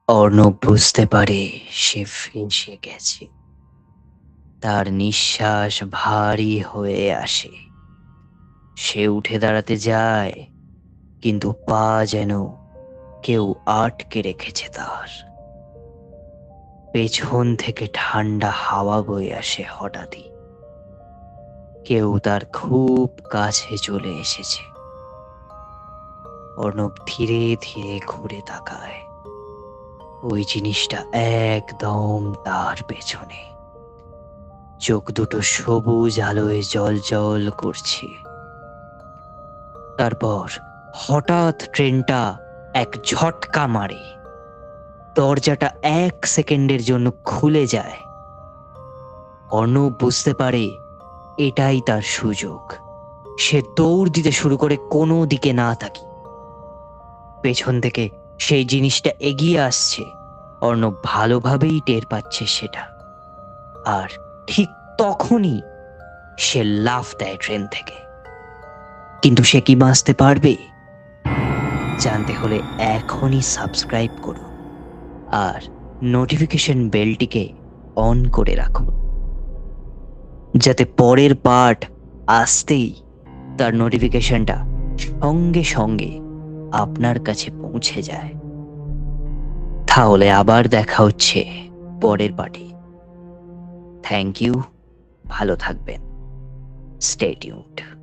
অর্ণব বুঝতে পারে সে ফেঁসে গেছে। তার নিঃশ্বাস ভারী হয়ে আসে। সে উঠে দাঁড়াতে যায়, কিন্তু পা যেন কেউ আটকে রেখেছে তার। পেছন থেকে ঠান্ডা হাওয়া বয়ে আসে হঠাৎই। কেউ তার খুব কাছে চলে এসেছে। অর্ণব ধীরে ধীরে ঘুরে তাকায়। ওই জিনিসটা একদম তার পেছনে। চোখ দুটো সবুজ আলোয় জ্বলজ্বল করছে। তারপর হঠাৎ ট্রেনটা এক ঝটকা মারে। দরজাটা 1 সেকেন্ডের জন্য খুলে যায়। অর্ণব বুঝতে পারে এটাই তার সুযোগ। সে দৌড় দিতে শুরু করে, কোনো দিকে না তাকিয়ে। পেছন থেকে সেই জিনিসটা এগিয়ে আসছে। অর্ণব ভালোভাবেই টের পাচ্ছে সেটা। আর ঠিক তখনই সে লাফ দেয় ট্রেন থেকে। কিন্তু সে কি বাঁচতে পারবে? জানতে হলে এখনই সাবস্ক্রাইব করুন আর নোটিফিকেশন বেলটিকে অন করে রাখুন, যাতে পরের পার্ট আসতেই তার নোটিফিকেশনটা সঙ্গে সঙ্গে আপনার কাছে পৌঁছে যায়। তাহলে আবার দেখা হচ্ছে পরের পার্টে। Thank you. ভালো থাকবেন। Stay tuned.